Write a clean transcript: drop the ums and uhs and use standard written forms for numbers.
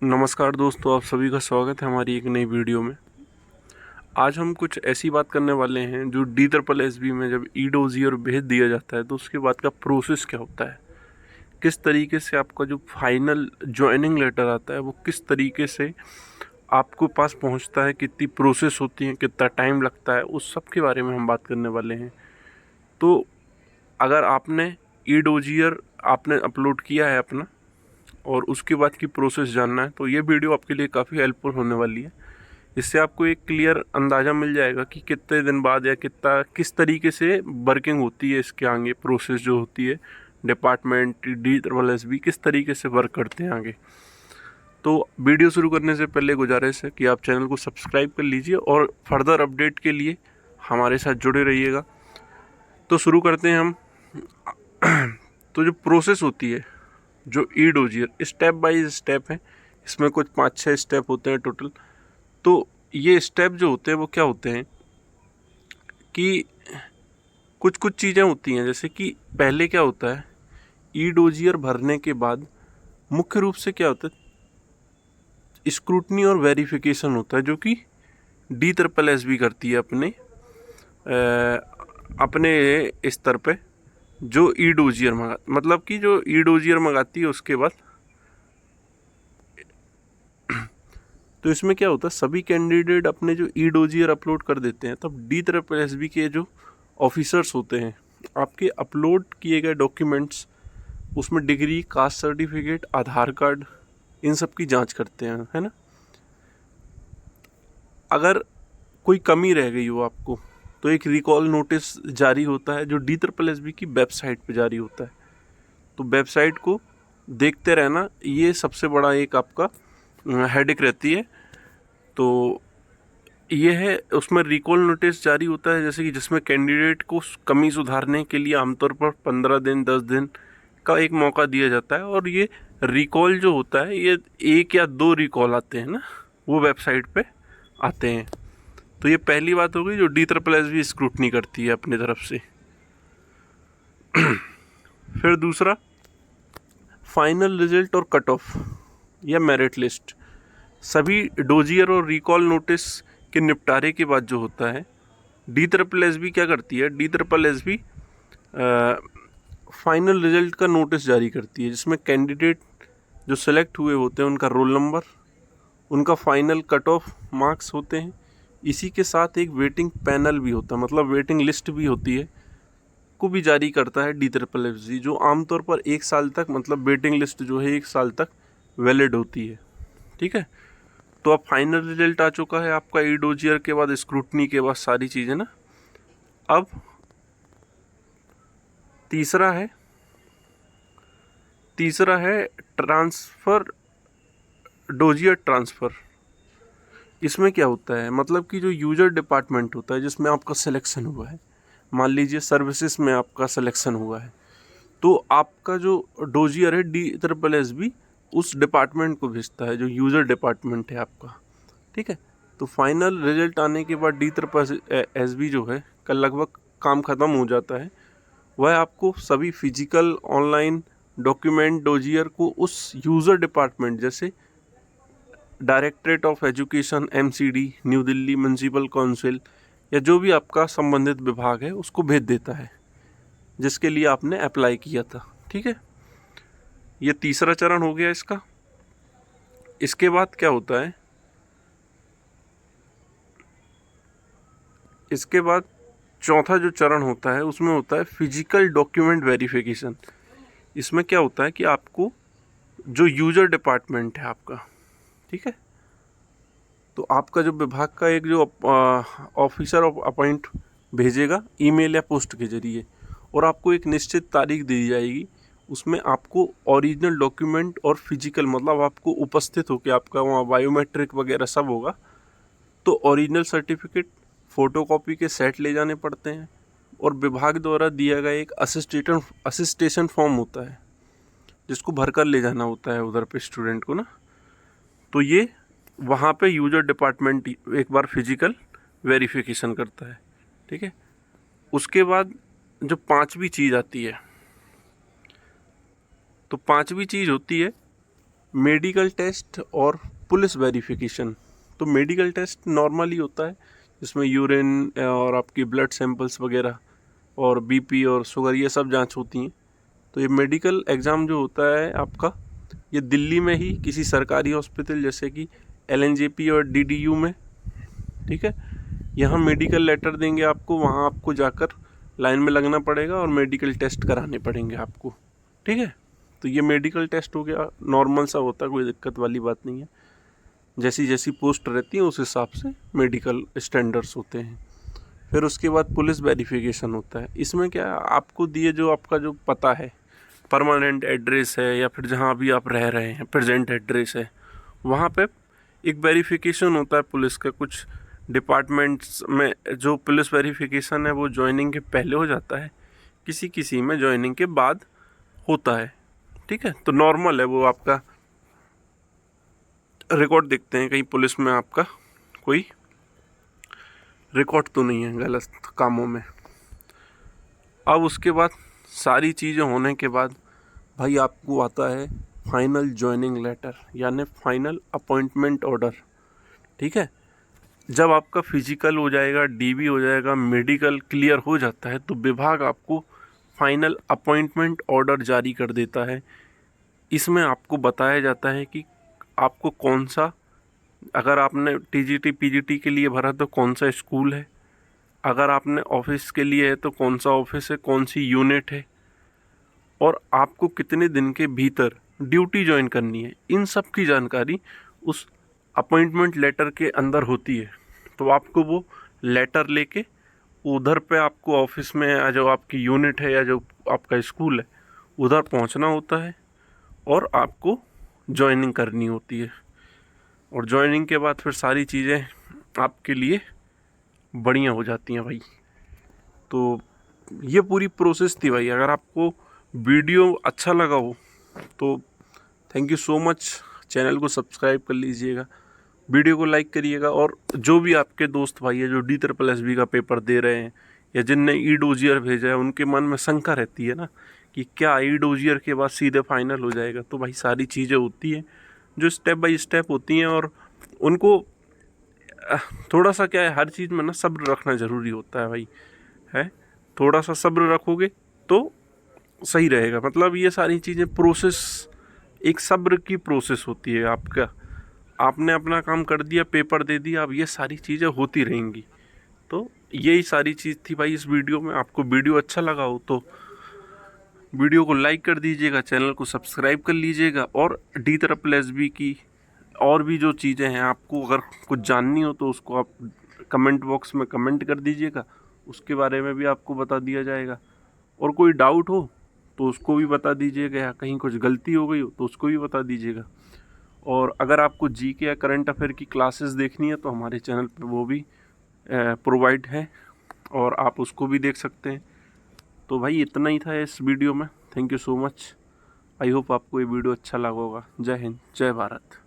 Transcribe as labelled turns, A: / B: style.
A: नमस्कार दोस्तों, आप सभी का स्वागत है हमारी एक नई वीडियो में। आज हम कुछ ऐसी बात करने वाले हैं जो DSSB में जब ई-डोज़ियर भेज दिया जाता है तो उसके बाद का प्रोसेस क्या होता है, किस तरीके से आपका जो फाइनल जॉइनिंग लेटर आता है वो किस तरीके से आपको पास पहुंचता है, कितनी प्रोसेस होती है, कितना टाइम लगता है, उस सब के बारे में हम बात करने वाले हैं। तो अगर आपने ई-डोज़ियर आपने अपलोड किया है अपना और उसके बाद की प्रोसेस जानना है तो ये वीडियो आपके लिए काफ़ी हेल्पफुल होने वाली है। इससे आपको एक क्लियर अंदाज़ा मिल जाएगा कि कितने दिन बाद या किस तरीके से वर्किंग होती है, इसके आगे प्रोसेस जो होती है, डिपार्टमेंट DSSB किस तरीके से वर्क करते हैं आगे। तो वीडियो शुरू करने से पहले गुजारिश है कि आप चैनल को सब्सक्राइब कर लीजिए और फर्दर अपडेट के लिए हमारे साथ जुड़े रहिएगा। तो शुरू करते हैं हम। तो जो प्रोसेस होती है, जो ई-डोज़ियर स्टेप बाय स्टेप है, इसमें कुछ 5-6 स्टेप होते हैं टोटल। तो ये स्टेप जो होते हैं वो क्या होते हैं कि कुछ कुछ चीज़ें होती हैं, जैसे कि पहले क्या होता है, ई-डोज़ियर भरने के बाद मुख्य रूप से क्या होता है, स्क्रूटनी और वेरिफिकेशन होता है जो कि DSSB करती है अपने स्तर पे। जो ई-डोज़ियर मतलब कि जो ई-डोज़ियर मंगाती है उसके बाद तो इसमें क्या होता है, सभी कैंडिडेट अपने जो ई-डोज़ियर अपलोड कर देते हैं, तब DSSB के जो ऑफिसर्स होते हैं आपके अपलोड किए गए डॉक्यूमेंट्स, उसमें डिग्री, कास्ट सर्टिफिकेट, आधार कार्ड, इन सब की जांच करते हैं, है ना। अगर कोई कमी रह गई हो आपको तो एक रिकॉल नोटिस जारी होता है जो DSSB की वेबसाइट पे जारी होता है। तो वेबसाइट को देखते रहना, ये सबसे बड़ा एक आपका हेडेक रहती है। तो ये है, उसमें रिकॉल नोटिस जारी होता है, जैसे कि जिसमें कैंडिडेट को कमी सुधारने के लिए आमतौर पर 15 दिन 10 दिन का एक मौका दिया जाता है। और ये रिकॉल जो होता है, ये 1 या 2 रिकॉल आते हैं ना, वो वेबसाइट पे आते हैं। तो ये पहली बात हो गई जो DSSB स्क्रूटनी करती है अपनी तरफ से। फिर दूसरा, फाइनल रिजल्ट और कट ऑफ या मेरिट लिस्ट। सभी डोजियर और रिकॉल नोटिस के निपटारे के बाद जो होता है, DSSB क्या करती है, DSSB फाइनल रिजल्ट का नोटिस जारी करती है, जिसमें कैंडिडेट जो सेलेक्ट हुए होते हैं उनका रोल नंबर, उनका फाइनल कट ऑफ मार्क्स होते हैं। इसी के साथ एक वेटिंग पैनल भी होता है, मतलब वेटिंग लिस्ट भी होती है, को भी जारी करता है DSSB, जो आमतौर पर 1 साल तक, मतलब वेटिंग लिस्ट जो है 1 साल तक वैलिड होती है। ठीक है। तो अब फाइनल रिजल्ट आ चुका है आपका ई-डोज़ियर के बाद, स्क्रूटनी के बाद, सारी चीज़ें ना। अब तीसरा है ट्रांसफ़र, डोज़ियर ट्रांसफ़र। इसमें क्या होता है, मतलब कि जो यूजर डिपार्टमेंट होता है जिसमें आपका सिलेक्शन हुआ है, मान लीजिए सर्विसेज में आपका सिलेक्शन हुआ है, तो आपका जो डोज़ियर है DSSB उस डिपार्टमेंट को भेजता है जो यूज़र डिपार्टमेंट है आपका। ठीक है। तो फाइनल रिजल्ट आने के बाद DSSB जो है, का लगभग काम ख़त्म हो जाता है। वह आपको सभी फिजिकल ऑनलाइन डॉक्यूमेंट डोजियर को उस यूज़र डिपार्टमेंट, जैसे directorate of education MCD, new Delhi municipal council, या जो भी आपका संबंधित विभाग है उसको भेज देता है जिसके लिए आपने अप्लाई किया था। ठीक है। ये तीसरा चरण हो गया इसका। इसके बाद क्या होता है, इसके बाद चौथा जो चरण होता है उसमें होता है फिजिकल डॉक्यूमेंट वेरिफिकेशन। इसमें क्या होता है कि आपको जो यूजर डिपार्टमेंट है आपका, ठीक है, तो आपका जो विभाग का एक जो ऑफिसर ऑफ अपॉइंट भेजेगा ईमेल या पोस्ट के जरिए, और आपको एक निश्चित तारीख दी जाएगी। उसमें आपको ओरिजिनल डॉक्यूमेंट और फिजिकल, मतलब आपको उपस्थित होकर, आपका वहाँ बायोमेट्रिक वगैरह सब होगा, तो ओरिजिनल सर्टिफिकेट, फ़ोटोकॉपी के सेट ले जाने पड़ते हैं, और विभाग द्वारा दिया गया एक असिस्टेशन फॉर्म होता है जिसको भरकर ले जाना होता है उधर पे स्टूडेंट को ना। तो ये वहाँ पे यूजर डिपार्टमेंट एक बार फिजिकल वेरिफिकेशन करता है। ठीक है। उसके बाद जो पांचवी चीज़ आती है, तो पांचवी चीज़ होती है मेडिकल टेस्ट और पुलिस वेरिफिकेशन। तो मेडिकल टेस्ट नॉर्मली होता है जिसमें यूरिन और आपकी ब्लड सैंपल्स वगैरह और बीपी और शुगर ये सब जांच होती हैं। तो ये मेडिकल एग्ज़ाम जो होता है आपका, ये दिल्ली में ही किसी सरकारी हॉस्पिटल जैसे कि LNJP और DDU में, ठीक है, यहाँ मेडिकल लेटर देंगे आपको, वहाँ आपको जाकर लाइन में लगना पड़ेगा और मेडिकल टेस्ट कराने पड़ेंगे आपको, ठीक है। तो ये मेडिकल टेस्ट हो गया, नॉर्मल सा होता है, कोई दिक्कत वाली बात नहीं है। जैसी जैसी पोस्ट रहती है उस हिसाब से मेडिकल स्टैंडर्ड्स होते हैं। फिर उसके बाद पुलिस वेरिफिकेशन होता है। इसमें क्या है, आपको दिए जो आपका जो पता है, परमानेंट एड्रेस है या फिर जहाँ अभी आप रह रहे हैं प्रेजेंट एड्रेस है, वहाँ पे एक वेरिफिकेशन होता है पुलिस का। कुछ डिपार्टमेंट्स में जो पुलिस वेरिफिकेशन है वो ज्वाइनिंग के पहले हो जाता है, किसी किसी में ज्वाइनिंग के बाद होता है, ठीक है। तो नॉर्मल है वो, आपका रिकॉर्ड देखते हैं कहीं पुलिस में आपका कोई रिकॉर्ड तो नहीं है गलत कामों में। अब उसके बाद सारी चीज़ें होने के बाद भाई आपको आता है फाइनल ज्वाइनिंग लेटर, यानी फाइनल अपॉइंटमेंट ऑर्डर, ठीक है। जब आपका फिजिकल हो जाएगा, DB हो जाएगा, मेडिकल क्लियर हो जाता है, तो विभाग आपको फाइनल अपॉइंटमेंट ऑर्डर जारी कर देता है। इसमें आपको बताया जाता है कि आपको कौन सा, अगर आपने TGT PGT के लिए भरा तो कौन सा स्कूल है, अगर आपने ऑफिस के लिए है तो कौन सा ऑफिस है, कौन सी यूनिट है, और आपको कितने दिन के भीतर ड्यूटी ज्वाइन करनी है। इन सब की जानकारी उस अपॉइंटमेंट लेटर के अंदर होती है। तो आपको वो लेटर लेके उधर पे आपको ऑफिस में या जो आपकी यूनिट है या जो आपका स्कूल है उधर पहुंचना होता है और आपको ज्वाइनिंग करनी होती है। और ज्वाइनिंग के बाद फिर सारी चीज़ें आपके लिए बढ़िया हो जाती हैं भाई। तो ये पूरी प्रोसेस थी भाई। अगर आपको वीडियो अच्छा लगा हो तो thank you so much, channel को सब्सक्राइब कर लीजिएगा, वीडियो को लाइक करिएगा। और जो भी आपके दोस्त भाई है जो DSSB का पेपर दे रहे हैं या जिनने E-डोजियर भेजा है, उनके मन में शंका रहती है ना कि क्या E-डोजियर के बाद सीधे फाइनल हो जाएगा। तो भाई सारी चीज़ें होती हैं जो स्टेप बाय स्टेप होती हैं, और उनको थोड़ा सा क्या है, हर चीज़ में ना सब्र रखना ज़रूरी होता है भाई, है। थोड़ा सा सब्र रखोगे तो सही रहेगा। मतलब ये सारी चीज़ें प्रोसेस एक सब्र की प्रोसेस होती है। आपने अपना काम कर दिया, पेपर दे दिया, अब ये सारी चीज़ें होती रहेंगी। तो यही सारी चीज़ थी भाई इस वीडियो में। आपको वीडियो अच्छा लगा हो तो वीडियो को लाइक कर दीजिएगा, चैनल को सब्सक्राइब कर लीजिएगा, और DSSB की और भी जो चीज़ें हैं आपको अगर कुछ जाननी हो तो उसको आप कमेंट बॉक्स में कमेंट कर दीजिएगा, उसके बारे में भी आपको बता दिया जाएगा। और कोई डाउट हो तो उसको भी बता दीजिएगा, या कहीं कुछ गलती हो गई हो तो उसको भी बता दीजिएगा। और अगर आपको GK या करंट अफेयर की क्लासेस देखनी है तो हमारे चैनल पे वो भी प्रोवाइड है और आप उसको भी देख सकते हैं। तो भाई इतना ही था इस वीडियो में। Thank you so much. I hope आपको ये वीडियो अच्छा लगा होगा। जय हिंद, जय भारत।